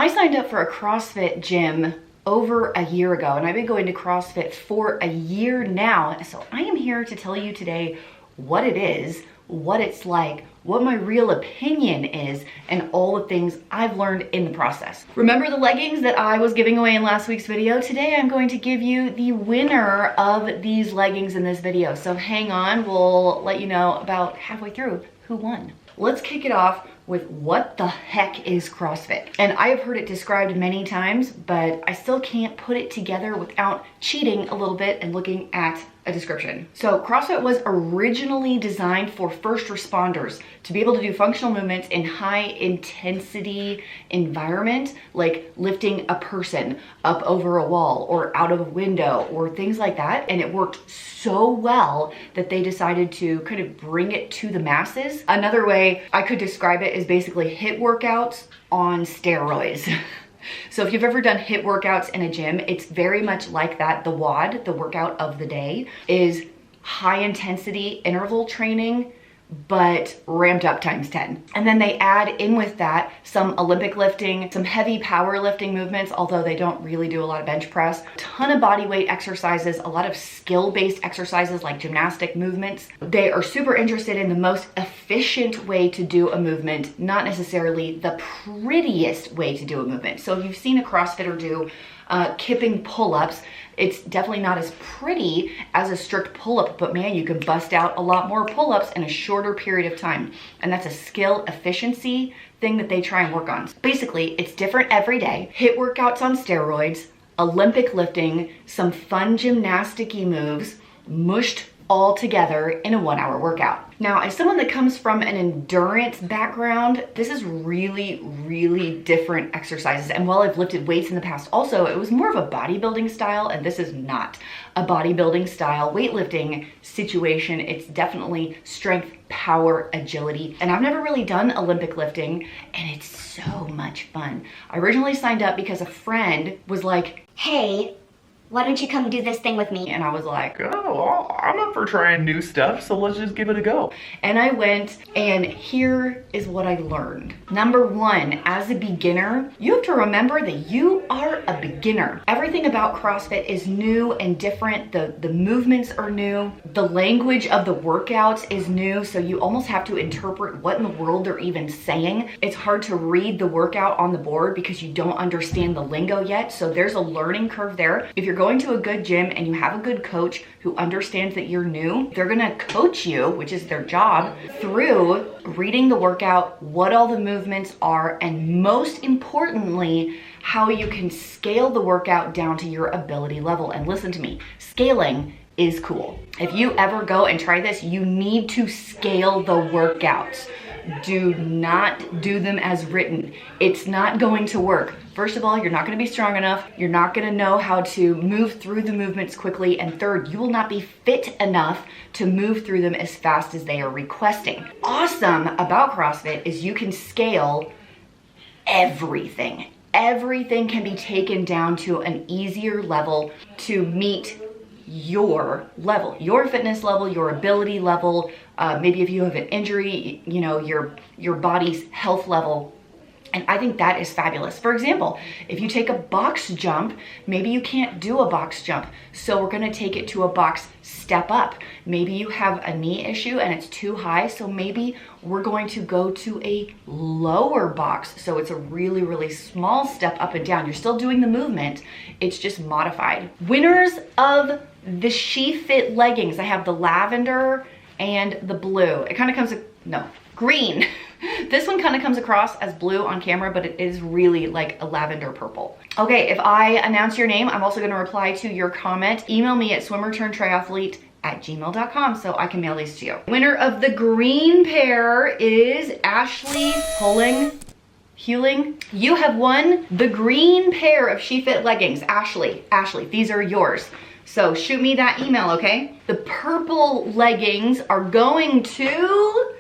I signed up for a CrossFit gym over a year ago, and I've been going to CrossFit for a year now. So I am here to tell you today what it is, what it's like, what my real opinion is, and all the things I've learned in the process. Remember the leggings that I was giving away in last week's video? Today I'm going to give you the winner of these leggings in this video. So hang on, we'll let you know about halfway through who won. Let's kick it off with what the heck is CrossFit? And I have heard it described many times, but I still can't put it together without cheating a little bit and looking at a description. So CrossFit was originally designed for first responders to be able to do functional movements in high intensity environment, like lifting a person up over a wall or out of a window or things like that. And it worked so well that they decided to kind of bring it to the masses. Another way I could describe it is basically HIIT workouts on steroids. So if you've ever done HIIT workouts in a gym, it's very much like that. The WOD, the workout of the day, is high intensity interval training, but ramped up times 10. And then they add in with that some Olympic lifting, some heavy power lifting movements, although they don't really do a lot of bench press, a ton of body weight exercises, a lot of skill-based exercises like gymnastic movements. They are super interested in the most efficient way to do a movement, not necessarily the prettiest way to do a movement. So if you've seen a CrossFitter do kipping pull-ups, it's definitely not as pretty as a strict pull-up, but man, you can bust out a lot more pull-ups in a shorter period of time. And that's a skill efficiency thing that they try and work on. Basically, it's different every day. HIIT workouts on steroids, Olympic lifting, some fun gymnastic-y moves, mushed all together in a 1-hour workout. Now, as someone that comes from an endurance background, this is really, really different exercises. And while I've lifted weights in the past also, it was more of a bodybuilding style, and this is not a bodybuilding style weightlifting situation. It's definitely strength, power, agility. And I've never really done Olympic lifting, and it's so much fun. I originally signed up because a friend was like, "Hey, why don't you come do this thing with me?" And I was like, oh, I'm up for trying new stuff, so let's just give it a go. And I went, and here is what I learned. Number one, as a beginner, you have to remember that you are a beginner. Everything about CrossFit is new and different. The movements are new. The language of the workouts is new, so you almost have to interpret what in the world they're even saying. It's hard to read the workout on the board because you don't understand the lingo yet, so there's a learning curve there. If you're going to a good gym and you have a good coach who understands that you're new, they're gonna coach you, which is their job, through reading the workout, what all the movements are, and most importantly, how you can scale the workout down to your ability level. And listen to me, scaling is cool. If you ever go and try this, you need to scale the workouts. Do not do them as written. It's not going to work. First of all, you're not going to be strong enough. You're not going to know how to move through the movements quickly. And third, you will not be fit enough to move through them as fast as they are requesting. Awesome about CrossFit is you can scale everything. Everything can be taken down to an easier level to meet your level, your fitness level, your ability level, maybe if you have an injury, you know, your body's health level. And I think that is fabulous. For example, if you take a box jump, maybe you can't do a box jump. So we're gonna take it to a box step up. Maybe you have a knee issue and it's too high. So maybe we're going to go to a lower box. So it's a really, really small step up and down. You're still doing the movement. It's just modified. Winners of the SheFit leggings. I have the lavender and the blue. It kind of comes, green. This one kind of comes across as blue on camera, but it is really like a lavender purple. Okay, if I announce your name, I'm also gonna reply to your comment. Email me at swimmerturntriathlete@gmail.com so I can mail these to you. Winner of the green pair is Ashley Huling. You have won the green pair of SheFit leggings. Ashley, these are yours. So shoot me that email, okay? The purple leggings are going to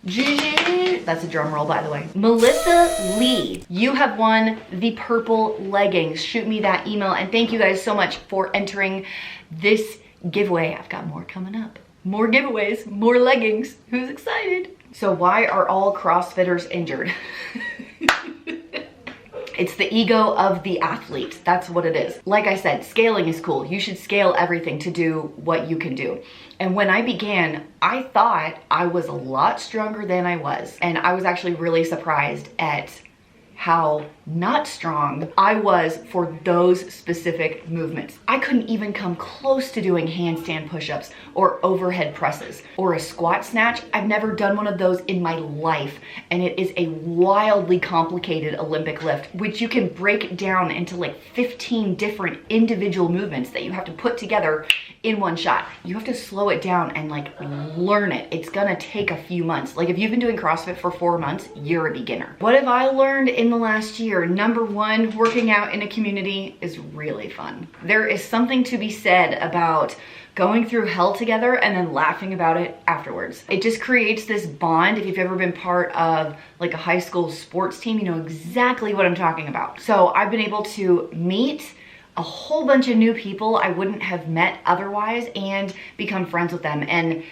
Gigi, that's a drum roll by the way. Melissa Lee, you have won the purple leggings. Shoot me that email, and thank you guys so much for entering this giveaway. I've got more coming up. More giveaways, more leggings. Who's excited? So why are all CrossFitters injured? It's the ego of the athlete. That's what it is. Like I said, scaling is cool. You should scale everything to do what you can do. And when I began, I thought I was a lot stronger than I was. And I was actually really surprised at how not strong I was for those specific movements. I couldn't even come close to doing handstand push-ups or overhead presses or a squat snatch. I've never done one of those in my life, and it is a wildly complicated Olympic lift, which you can break down into like 15 different individual movements that you have to put together in one shot. You have to slow it down and like learn it. It's gonna take a few months. Like if you've been doing CrossFit for 4 months, you're a beginner. What have I learned in the last year? Number one, working out in a community is really fun. There is something to be said about going through hell together and then laughing about it afterwards. It just creates this bond. If you've ever been part of like a high school sports team, you know exactly what I'm talking about. So I've been able to meet a whole bunch of new people I wouldn't have met otherwise and become friends with them. And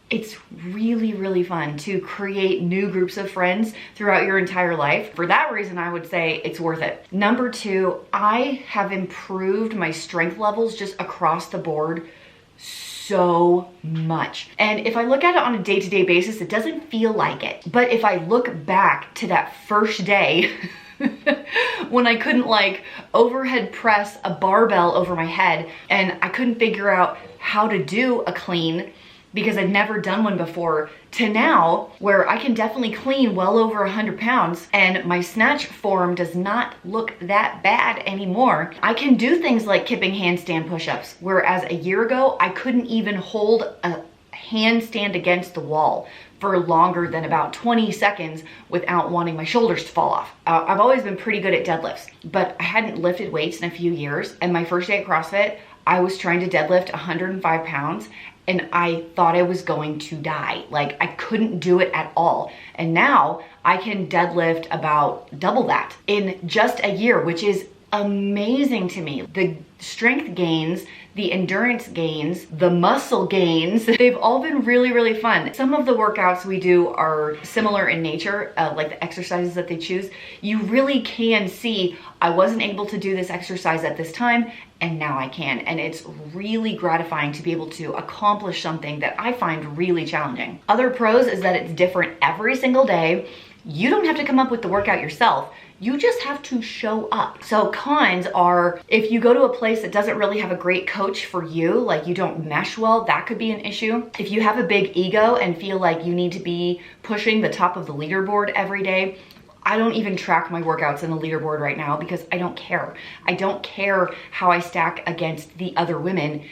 it's really, really fun to create new groups of friends throughout your entire life. For that reason, I would say it's worth it. Number two, I have improved my strength levels just across the board so much. And if I look at it on a day-to-day basis, it doesn't feel like it. But if I look back to that first day, when I couldn't like overhead press a barbell over my head and I couldn't figure out how to do a clean because I'd never done one before, to now where I can definitely clean well over 100 pounds and my snatch form does not look that bad anymore. I can do things like kipping handstand push-ups, whereas a year ago I couldn't even hold a handstand against the wall for longer than about 20 seconds without wanting my shoulders to fall off. I've always been pretty good at deadlifts, but I hadn't lifted weights in a few years. And my first day at CrossFit, I was trying to deadlift 105 pounds and I thought I was going to die. Like I couldn't do it at all. And now I can deadlift about double that in just a year, which is amazing to me. The strength gains, the endurance gains, the muscle gains, they've all been really, really fun. Some of the workouts we do are similar in nature, like the exercises that they choose. You really can see, I wasn't able to do this exercise at this time, and now I can. And it's really gratifying to be able to accomplish something that I find really challenging. Other pros is that it's different every single day. You don't have to come up with the workout yourself. You just have to show up. So cons are, if you go to a place that doesn't really have a great coach for you, like you don't mesh well, that could be an issue. If you have a big ego and feel like you need to be pushing the top of the leaderboard every day, I don't even track my workouts in the leaderboard right now because I don't care. I don't care how I stack against the other women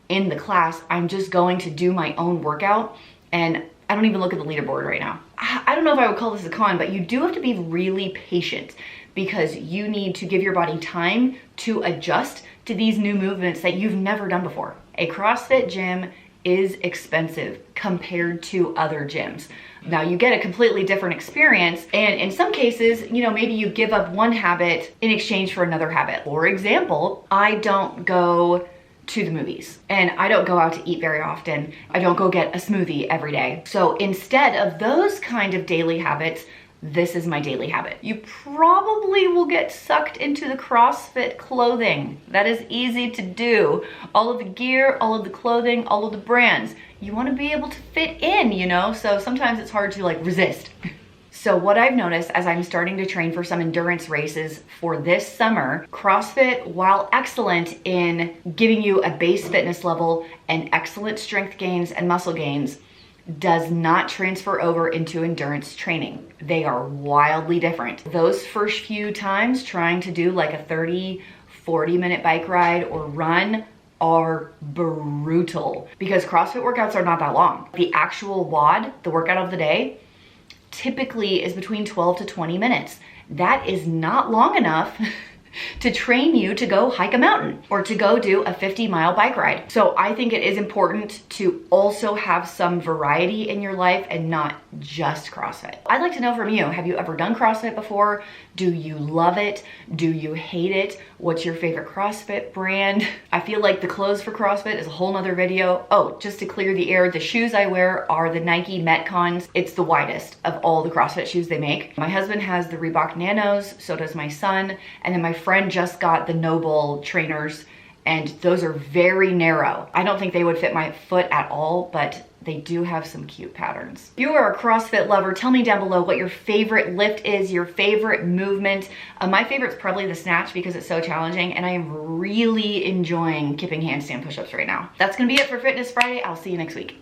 in the class. I'm just going to do my own workout, and I don't even look at the leaderboard right now. I don't know if I would call this a con, but you do have to be really patient because you need to give your body time to adjust to these new movements that you've never done before. A CrossFit gym is expensive compared to other gyms. Now you get a completely different experience, and in some cases, you know, maybe you give up one habit in exchange for another habit. For example, I don't go to the movies and I don't go out to eat very often. I don't go get a smoothie every day. So instead of those kind of daily habits, this is my daily habit. You probably will get sucked into the CrossFit clothing. That is easy to do. All of the gear, all of the clothing, all of the brands. You want to be able to fit in, you know? So sometimes it's hard to like resist. So what I've noticed as I'm starting to train for some endurance races for this summer, CrossFit, while excellent in giving you a base fitness level and excellent strength gains and muscle gains, does not transfer over into endurance training. They are wildly different. Those first few times trying to do like a 30, 40-minute bike ride or run are brutal because CrossFit workouts are not that long. The actual WOD, the workout of the day, typically is between 12 to 20 minutes. That is not long enough to train you to go hike a mountain or to go do a 50-mile bike ride. So I think it is important to also have some variety in your life and not just CrossFit. I'd like to know from you, have you ever done CrossFit before? Do you love it? Do you hate it? What's your favorite CrossFit brand? I feel like the clothes for CrossFit is a whole nother video. Oh, just to clear the air, the shoes I wear are the Nike Metcons. It's the widest of all the CrossFit shoes they make. My husband has the Reebok Nanos, so does my son, and then my friend just got the Noble trainers, and those are very narrow. I don't think they would fit my foot at all, but they do have some cute patterns. If you are a CrossFit lover, tell me down below what your favorite lift is, your favorite movement. My favorite's probably the snatch because it's so challenging, and I am really enjoying kipping handstand push-ups right now. That's gonna be it for Fitness Friday. I'll see you next week.